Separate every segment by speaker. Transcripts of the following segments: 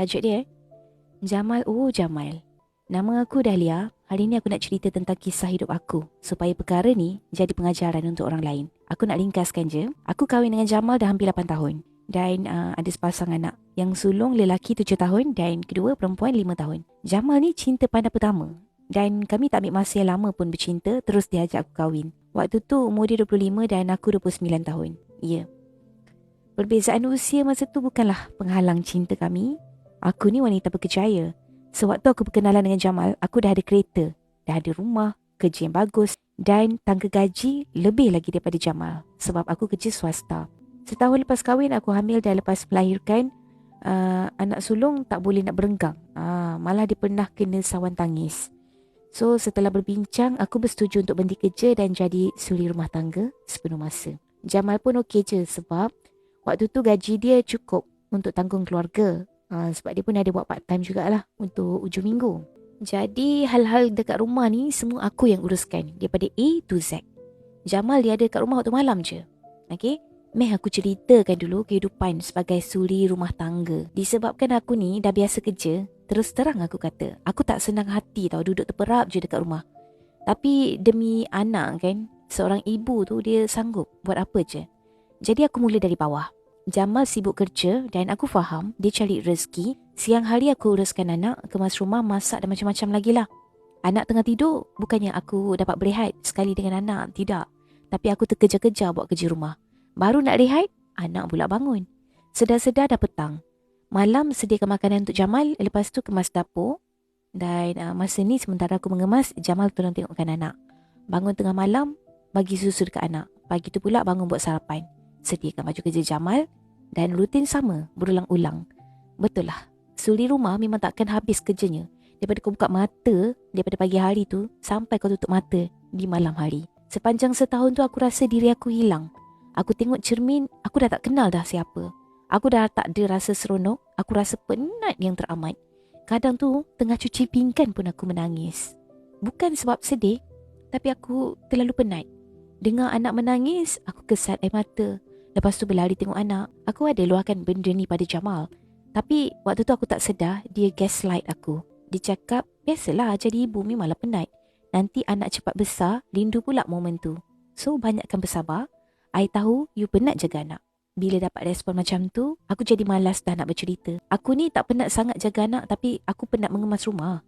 Speaker 1: tajuk dia. Jamal, Jamal. Nama aku Dahlia. Hari ni aku nak cerita tentang kisah hidup aku supaya perkara ni jadi pengajaran untuk orang lain. Aku nak ringkaskan je. Aku kahwin dengan Jamal dah hampir 8 tahun. Dan ada sepasang anak. Yang sulung lelaki 7 tahun dan kedua perempuan 5 tahun. Jamal ni cinta pandang pertama. Dan kami tak ambil masa yang lama pun bercinta, terus dia ajak aku kahwin. Waktu tu umur dia 25 dan aku 29 tahun. Ya. Perbezaan usia masa tu bukanlah penghalang cinta kami. Aku ni wanita berkejaya. Sewaktu aku berkenalan dengan Jamal, aku dah ada kereta, dah ada rumah, kerja yang bagus dan tangga gaji lebih lagi daripada Jamal sebab aku kerja swasta. Setahun lepas kahwin, aku hamil dan lepas melahirkan, anak sulung tak boleh nak berenggang. Malah dia pernah kena sawan tangis. So, setelah berbincang, aku bersetuju untuk berhenti kerja dan jadi suri rumah tangga sepenuh masa. Jamal pun okey je sebab waktu tu gaji dia cukup untuk tanggung keluarga. Sebab dia pun ada buat part time jugalah untuk hujung minggu. Jadi hal-hal dekat rumah ni semua aku yang uruskan daripada A to Z. Jamal dia ada kat rumah waktu malam je. Okay, meh aku ceritakan dulu kehidupan sebagai suri rumah tangga. Disebabkan aku ni dah biasa kerja, terus terang aku kata, aku tak senang hati tau duduk terperap je dekat rumah. Tapi demi anak kan, seorang ibu tu dia sanggup buat apa je. Jadi aku mula dari bawah. Jamal sibuk kerja dan aku faham dia cari rezeki. Siang hari aku uruskan anak, kemas rumah, masak dan macam-macam lagi lah. Anak tengah tidur, bukannya aku dapat berehat sekali dengan anak, tidak. Tapi aku terkejar-kejar buat kerja rumah. Baru nak rehat, anak pula bangun. Sedar-sedar dah petang. Malam sediakan makanan untuk Jamal, lepas tu kemas dapur. Dan masa ni sementara aku mengemas, Jamal tolong tengokkan anak. Bangun tengah malam, bagi susu dekat anak. Pagi tu pula bangun buat sarapan. Sediakan baju kerja Jamal. Dan rutin sama, berulang-ulang. Betul lah, suri rumah memang takkan habis kerjanya. Daripada kau buka mata, daripada pagi hari tu, sampai kau tutup mata di malam hari. Sepanjang setahun tu aku rasa diri aku hilang. Aku tengok cermin, aku dah tak kenal dah siapa. Aku dah tak ada rasa seronok, aku rasa penat yang teramat. Kadang tu, tengah cuci pinggan pun aku menangis. Bukan sebab sedih, tapi aku terlalu penat. Dengar anak menangis, aku kesat air mata. Lepas tu berlari tengok anak. Aku ada luahkan benda ni pada Jamal. Tapi waktu tu aku tak sedar dia gaslight aku. Dia cakap, biasalah jadi ibu memanglah penat. Nanti anak cepat besar, rindu pula momen tu. So banyakkan bersabar. I tahu you penat jaga anak. Bila dapat respon macam tu, aku jadi malas dah nak bercerita. Aku ni tak penat sangat jaga anak, tapi aku penat mengemas rumah.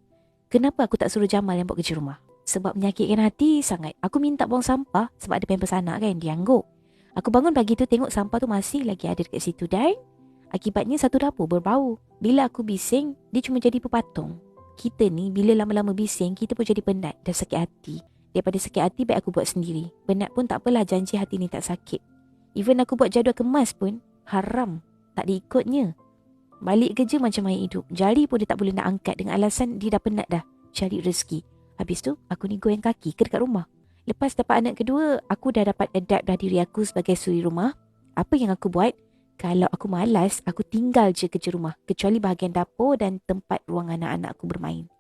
Speaker 1: Kenapa aku tak suruh Jamal yang buat kerja rumah? Sebab menyakitkan hati sangat. Aku minta buang sampah sebab ada pampers anak kan, dia angguk. Aku bangun pagi tu tengok sampah tu masih lagi ada dekat situ dan akibatnya satu dapur berbau. Bila aku bising, dia cuma jadi pepatung. Kita ni bila lama-lama bising, kita pun jadi penat dan sakit hati. Daripada sakit hati, baik aku buat sendiri. Penat pun tak apalah, janji hati ni tak sakit. Even aku buat jadual kemas pun, haram. Tak diikutnya. Balik kerja macam main hidup. Jari pun dia tak boleh nak angkat dengan alasan dia dah penat dah cari rezeki. Habis tu, aku ni goyang kaki ke dekat rumah. Lepas dapat anak kedua, aku dah dapat adapt dah diri aku sebagai suri rumah. Apa yang aku buat? Kalau aku malas, aku tinggal je kerja rumah. Kecuali bahagian dapur dan tempat ruang anak-anak aku bermain.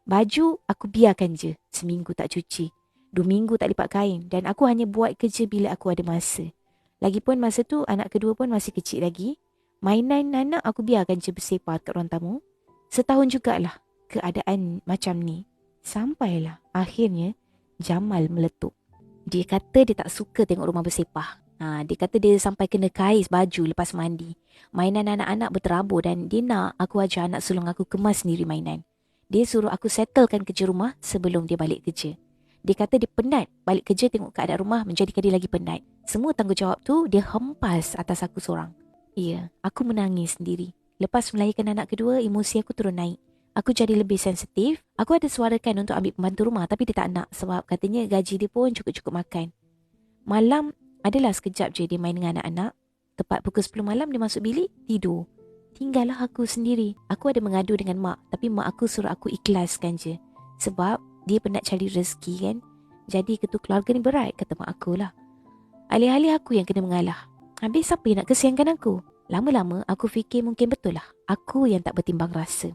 Speaker 1: Baju, aku biarkan je. Seminggu tak cuci. 2 minggu tak lipat kain. Dan aku hanya buat kerja bila aku ada masa. Lagipun masa tu, anak kedua pun masih kecil lagi. Mainan anak aku biarkan je bersepah kat ruang tamu. Setahun jugalah keadaan macam ni. Sampailah akhirnya Jamal meletup. Dia kata dia tak suka tengok rumah bersepah. Dia kata dia sampai kena kais baju lepas mandi. Mainan anak-anak berterabur dan dia nak aku ajar anak sulung aku kemas sendiri mainan. Dia suruh aku settlekan kerja rumah sebelum dia balik kerja. Dia kata dia penat balik kerja tengok keadaan rumah menjadikan dia lagi penat. Semua tanggungjawab tu dia hempas atas aku seorang. Ya, aku menangis sendiri. Lepas melahirkan anak kedua, emosi aku turun naik. Aku jadi lebih sensitif. Aku ada suarakan untuk ambil pembantu rumah tapi dia tak nak sebab katanya gaji dia pun cukup-cukup makan. Malam adalah sekejap je dia main dengan anak-anak. Tepat pukul 10 malam dia masuk bilik, tidur. Tinggallah aku sendiri. Aku ada mengadu dengan mak tapi mak aku suruh aku ikhlaskan je. Sebab dia penat cari rezeki kan. Jadi ketua keluarga ni berat, kata mak aku lah. Alih-alih aku yang kena mengalah. Habis siapa yang nak kesiankan aku? Lama-lama aku fikir mungkin betul lah aku yang tak bertimbang rasa.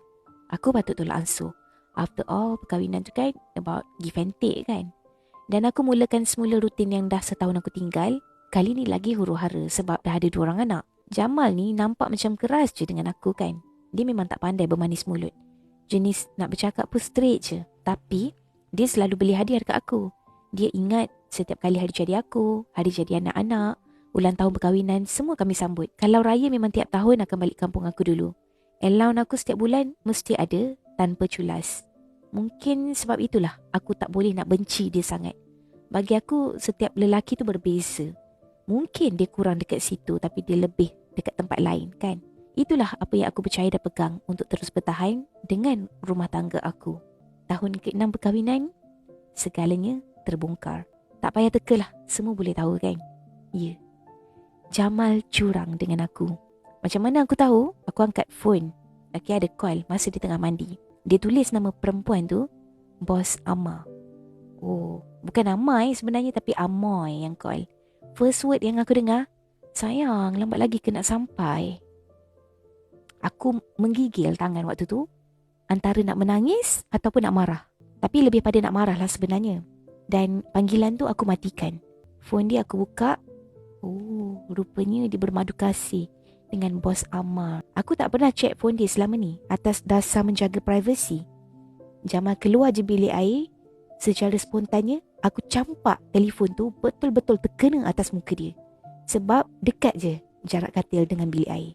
Speaker 1: Aku patut tolak ansur. After all, perkahwinan tu kan about give and take kan. Dan aku mulakan semula rutin yang dah setahun aku tinggal. Kali ni lagi huru-hara sebab dah ada 2 orang anak. Jamal ni nampak macam keras je dengan aku kan. Dia memang tak pandai bermanis mulut. Jenis nak bercakap pun straight je. Tapi dia selalu beli hadiah dekat aku. Dia ingat setiap kali hari jadi aku, hari jadi anak-anak, ulang tahun perkahwinan, semua kami sambut. Kalau raya memang tiap tahun akan balik kampung aku dulu. Allowance aku setiap bulan mesti ada tanpa culas. Mungkin sebab itulah aku tak boleh nak benci dia sangat. Bagi aku setiap lelaki tu berbeza. Mungkin dia kurang dekat situ tapi dia lebih dekat tempat lain kan. Itulah apa yang aku percaya dan pegang untuk terus bertahan dengan rumah tangga aku. Tahun ke-6 perkahwinan, segalanya terbongkar. Tak payah teka lah, semua boleh tahu kan. Ya, Jamal curang dengan aku. Macam mana aku tahu? Aku angkat phone. Laki ada call masa dia tengah mandi. Dia tulis nama perempuan tu, Bos Amma. Oh, bukan Amai sebenarnya tapi Amoy yang call. First word yang aku dengar, sayang, lambat lagi ke nak sampai. Aku menggigil tangan waktu tu, antara nak menangis ataupun nak marah. Tapi lebih pada nak marah lah sebenarnya. Dan panggilan tu aku matikan. Phone dia aku buka. Oh, rupanya dia bermadu kasih dengan Bos Ammar. Aku tak pernah check phone dia selama ni atas dasar menjaga privasi. Jamal keluar je bilik air. Secara spontannya, aku campak telefon tu betul-betul terkena atas muka dia. Sebab dekat je jarak katil dengan bilik air.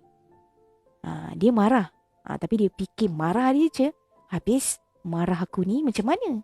Speaker 1: Dia marah. Tapi dia fikir marah dia je. Habis marah aku ni macam mana?